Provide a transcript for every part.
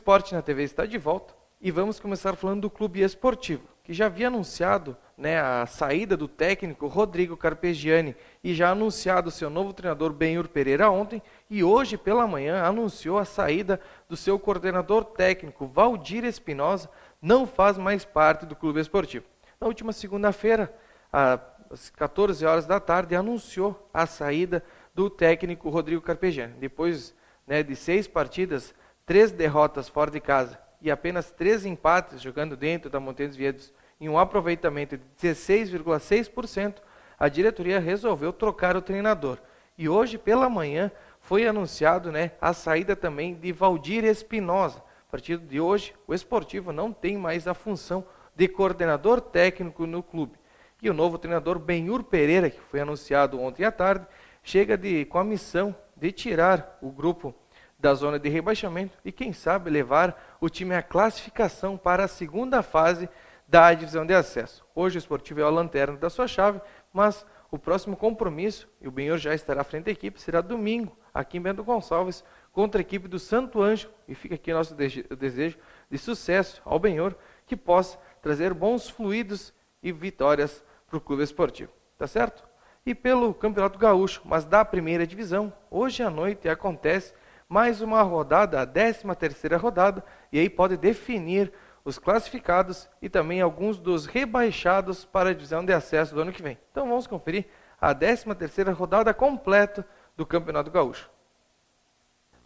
Esporte na TV está de volta e vamos começar falando do Clube Esportivo, que já havia anunciado, né, a saída do técnico Rodrigo Carpegiani e já anunciado seu novo treinador Benhur Pereira ontem, e hoje pela manhã anunciou a saída do seu coordenador técnico Valdir Espinosa, não faz mais parte do Clube Esportivo. Na última segunda-feira, às 14 horas da tarde, anunciou a saída do técnico Rodrigo Carpegiani. Depois, né, de 6 partidas, 3 derrotas fora de casa e apenas 3 empates jogando dentro da Montanha dos Veados, em um aproveitamento de 16,6%, a diretoria resolveu trocar o treinador. E hoje pela manhã foi anunciado, né, a saída também de Valdir Espinosa. A partir de hoje, o Esportivo não tem mais a função de coordenador técnico no clube. E o novo treinador Benhur Pereira, que foi anunciado ontem à tarde, chega com a missão de tirar o grupo da zona de rebaixamento e, quem sabe, levar o time à classificação para a segunda fase da divisão de acesso. Hoje o Esportivo é a lanterna da sua chave, mas o próximo compromisso, e o Benhur já estará à frente da equipe, será domingo, aqui em Bento Gonçalves, contra a equipe do Santo Anjo. E fica aqui o nosso desejo de sucesso ao Benhur, que possa trazer bons fluidos e vitórias para o Clube Esportivo. Tá certo? E pelo Campeonato Gaúcho, mas da primeira divisão, hoje à noite acontece mais uma rodada, a 13ª rodada, e aí pode definir os classificados e também alguns dos rebaixados para a divisão de acesso do ano que vem. Então vamos conferir a 13ª rodada completa do Campeonato Gaúcho.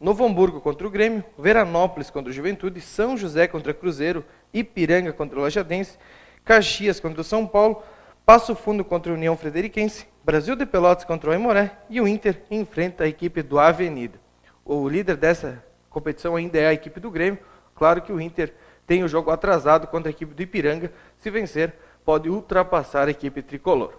Novo Hamburgo contra o Grêmio, Veranópolis contra o Juventude, São José contra Cruzeiro, Ipiranga contra o Lajadense, Caxias contra o São Paulo, Passo Fundo contra a União Frederiquense, Brasil de Pelotas contra o Aimoré e o Inter enfrenta a equipe do Avenida. O líder dessa competição ainda é a equipe do Grêmio. Claro que o Inter tem o jogo atrasado contra a equipe do Ipiranga. Se vencer, pode ultrapassar a equipe tricolor.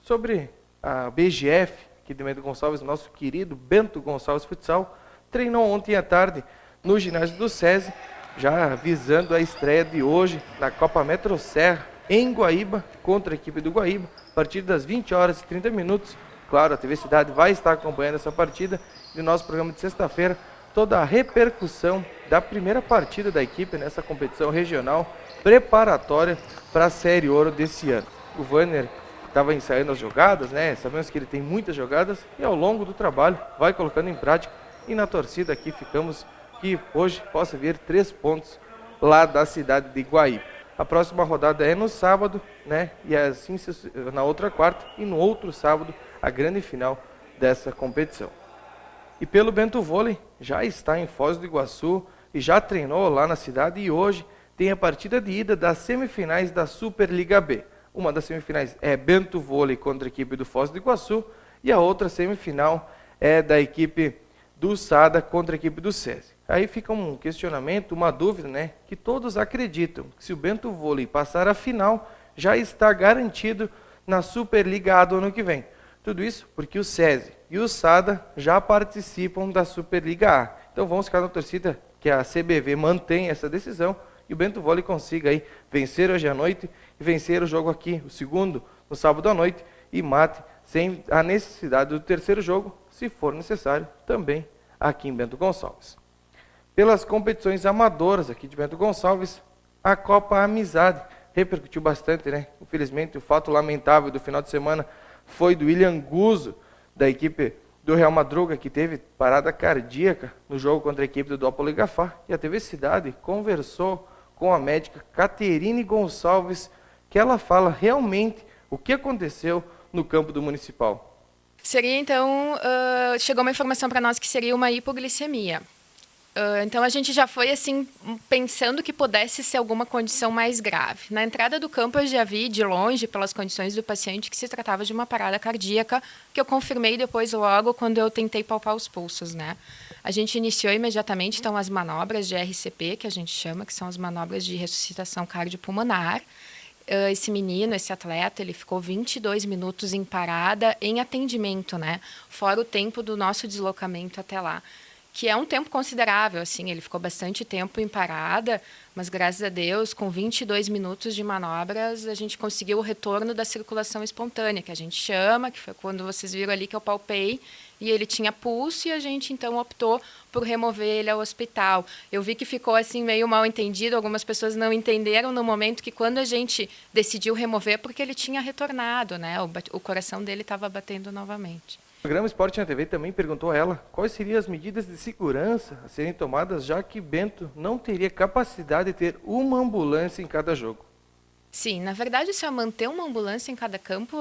Sobre a BGF, aqui de Bento Gonçalves, nosso querido Bento Gonçalves Futsal, treinou ontem à tarde no ginásio do SESI, já visando a estreia de hoje na Copa Metro Serra, em Guaíba, contra a equipe do Guaíba, a partir das 20 horas e 30 minutos. Claro, a TV Cidade vai estar acompanhando essa partida. E no nosso programa de sexta-feira, toda a repercussão da primeira partida da equipe nessa competição regional preparatória para a Série Ouro desse ano. O Vanner estava ensaiando as jogadas, né? Sabemos que ele tem muitas jogadas e ao longo do trabalho vai colocando em prática. E na torcida aqui ficamos que hoje possa vir 3 pontos lá da cidade de Guaíba. A próxima rodada é no sábado, né? E assim na outra quarta e no outro sábado a grande final dessa competição. E pelo Bento Vôlei, já está em Foz do Iguaçu e já treinou lá na cidade e hoje tem a partida de ida das semifinais da Superliga B. Uma das semifinais é Bento Vôlei contra a equipe do Foz do Iguaçu e a outra semifinal é da equipe do Sada contra a equipe do SESI. Aí fica um questionamento, uma dúvida, né? Que todos acreditam que se o Bento Vôlei passar a final, já está garantido na Superliga A do ano que vem. Tudo isso porque o SESI e o Sada já participam da Superliga A. Então vamos ficar na torcida que a CBV mantenha essa decisão e o Bento Vôlei consiga aí vencer hoje à noite e vencer o jogo aqui, o segundo, no sábado à noite, e mate sem a necessidade do terceiro jogo, se for necessário, também aqui em Bento Gonçalves. Pelas competições amadoras aqui de Bento Gonçalves, a Copa Amizade repercutiu bastante, né? Infelizmente, o fato lamentável do final de semana foi do William Guzzo, da equipe do Real Madruga, que teve parada cardíaca no jogo contra a equipe do Dópola e Gafá. E a TV Cidade conversou com a médica Caterine Gonçalves, que ela fala realmente o que aconteceu no campo do Municipal. Seria, então, chegou uma informação para nós que seria uma hipoglicemia. Então, a gente já foi, assim, pensando que pudesse ser alguma condição mais grave. Na entrada do campo, eu já vi de longe, pelas condições do paciente, que se tratava de uma parada cardíaca, que eu confirmei depois, logo, quando eu tentei palpar os pulsos, né? A gente iniciou imediatamente, então, as manobras de RCP, que a gente chama, que são as manobras de ressuscitação cardiopulmonar. Esse menino, esse atleta, ele ficou 22 minutos em parada, em atendimento, né? Fora o tempo do nosso deslocamento até lá, que é um tempo considerável, assim, ele ficou bastante tempo em parada, mas graças a Deus, com 22 minutos de manobras, a gente conseguiu o retorno da circulação espontânea, que a gente chama, que foi quando vocês viram ali que eu palpei, e ele tinha pulso, e a gente então optou por remover ele ao hospital. Eu vi que ficou assim meio mal entendido, algumas pessoas não entenderam no momento que quando a gente decidiu remover, porque ele tinha retornado, né? O coração dele estava batendo novamente. O programa Esporte na TV também perguntou a ela quais seriam as medidas de segurança a serem tomadas, já que Bento não teria capacidade de ter uma ambulância em cada jogo. Sim, na verdade, se manter uma ambulância em cada campo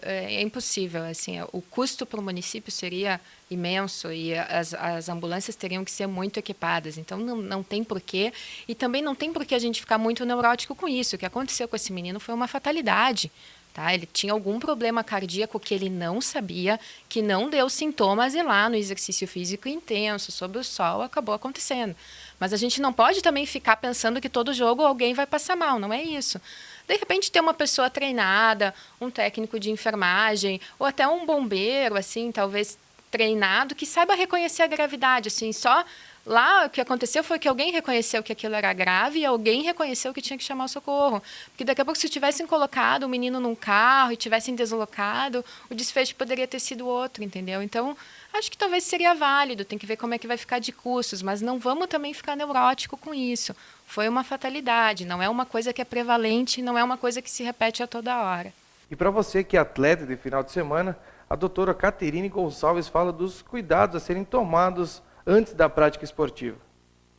é impossível. Assim, o custo para o município seria imenso e as ambulâncias teriam que ser muito equipadas. Então, não tem porquê. E também não tem porquê a gente ficar muito neurótico com isso. O que aconteceu com esse menino foi uma fatalidade. Tá? Ele tinha algum problema cardíaco que ele não sabia, que não deu sintomas, e lá no exercício físico intenso, sob o sol, acabou acontecendo. Mas a gente não pode também ficar pensando que todo jogo alguém vai passar mal, não é isso. De repente, ter uma pessoa treinada, um técnico de enfermagem, ou até um bombeiro, assim, talvez treinado, que saiba reconhecer a gravidade. Assim, só lá o que aconteceu foi que alguém reconheceu que aquilo era grave e alguém reconheceu que tinha que chamar o socorro. Porque daqui a pouco, se tivessem colocado o menino num carro e tivessem deslocado, o desfecho poderia ter sido outro, entendeu? Então, acho que talvez seria válido, tem que ver como é que vai ficar de custos, mas não vamos também ficar neurótico com isso. Foi uma fatalidade, não é uma coisa que é prevalente, não é uma coisa que se repete a toda hora. E para você que é atleta de final de semana, a doutora Caterine Gonçalves fala dos cuidados a serem tomados antes da prática esportiva.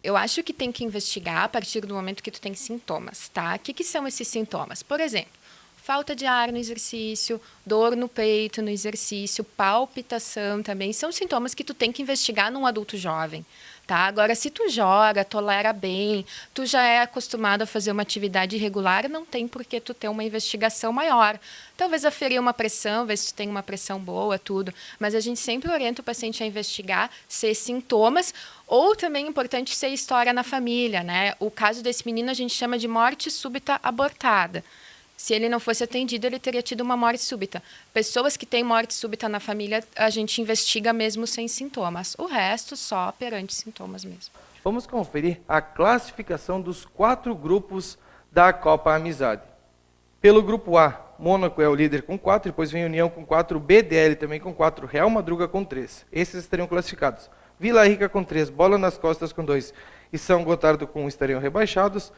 Eu acho que tem que investigar a partir do momento que tu tem sintomas, tá? O que são esses sintomas? Por exemplo, falta de ar no exercício, dor no peito no exercício, palpitação também, são sintomas que tu tem que investigar num adulto jovem. Tá? Agora, se tu joga, tolera bem, tu já é acostumado a fazer uma atividade regular, não tem por que tu ter uma investigação maior. Talvez aferir uma pressão, ver se tu tem uma pressão boa, tudo. Mas a gente sempre orienta o paciente a investigar se sintomas, ou também é importante ser história na família, né? O caso desse menino a gente chama de morte súbita abortada. Se ele não fosse atendido, ele teria tido uma morte súbita. Pessoas que têm morte súbita na família, a gente investiga mesmo sem sintomas. O resto, só perante sintomas mesmo. Vamos conferir a classificação dos 4 grupos da Copa Amizade. Pelo grupo A, Mônaco é o líder com 4, depois vem União com 4, BDL também com 4, Real Madruga com 3. Esses estariam classificados. Vila Rica com 3, Bola nas Costas com 2 e São Gotardo com 1 estariam rebaixados.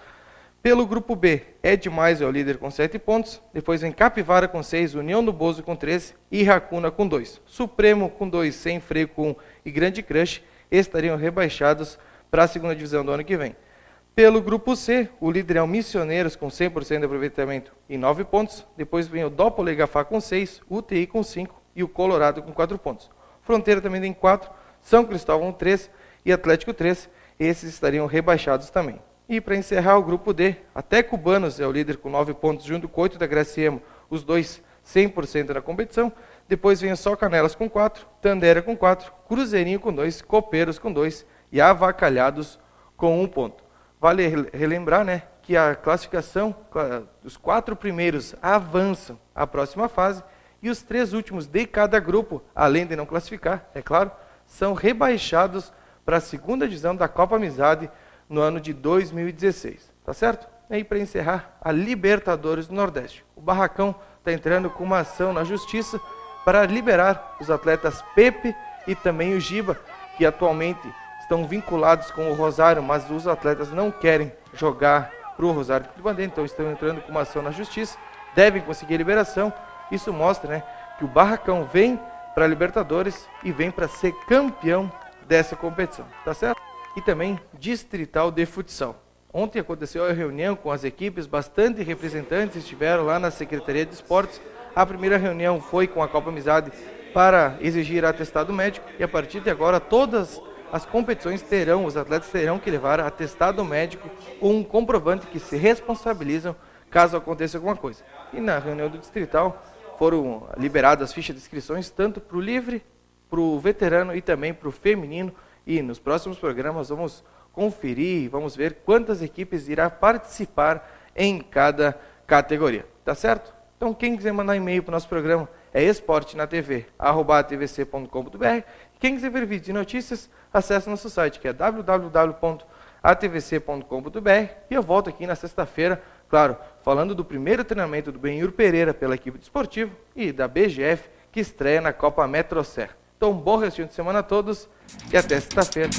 Pelo grupo B, É Demais é o líder com 7 pontos, depois vem Capivara com 6, União do Bozo com 13 e Racuna com 2. Supremo com 2, Sem Freio com 1 e Grande Crush estariam rebaixados para a segunda divisão do ano que vem. Pelo grupo C, o líder é o Missioneiros com 100% de aproveitamento e 9 pontos, depois vem o Doppelgafá com 6, UTI com 5 e o Colorado com 4 pontos. Fronteira também tem 4, São Cristóvão 3 e Atlético 3, esses estariam rebaixados também. E para encerrar o grupo D, até Cubanos é o líder com 9 pontos, junto com 8 da Graciemo, os dois 100% na competição. Depois vem o Só Canelas com 4, Tandera com 4, Cruzeirinho com 2, Copeiros com 2 e Avacalhados com 1 ponto. Vale relembrar, né, que a classificação, os 4 primeiros avançam à próxima fase e os 3 últimos de cada grupo, além de não classificar, é claro, são rebaixados para a segunda divisão da Copa Amizade no ano de 2016, tá certo? E aí, para encerrar, a Libertadores do Nordeste. O Barracão está entrando com uma ação na Justiça para liberar os atletas Pepe e também o Giba, que atualmente estão vinculados com o Rosário, mas os atletas não querem jogar para o Rosário de Bandeira, então estão entrando com uma ação na Justiça, devem conseguir a liberação. Isso mostra, né, que o Barracão vem para a Libertadores e vem para ser campeão dessa competição, tá certo? E também Distrital de Futsal. Ontem aconteceu a reunião com as equipes, bastante representantes estiveram lá na Secretaria de Esportes. A primeira reunião foi com a Copa Amizade para exigir atestado médico e a partir de agora todas as competições terão, os atletas terão que levar atestado médico ou um comprovante que se responsabilizam caso aconteça alguma coisa. E na reunião do Distrital foram liberadas as fichas de inscrições tanto para o livre, para o veterano e também para o feminino. E nos próximos programas vamos conferir, vamos ver quantas equipes irá participar em cada categoria. Tá certo? Então quem quiser mandar e-mail para o nosso programa é esportenatv@atvc.com.br. Quem quiser ver vídeos e notícias, acesse nosso site que é www.atvc.com.br. E eu volto aqui na sexta-feira, claro, falando do primeiro treinamento do Benhur Pereira pela equipe de esportivo e da BGF que estreia na Copa Metrocer. Então, bom restinho de semana a todos e até sexta-feira.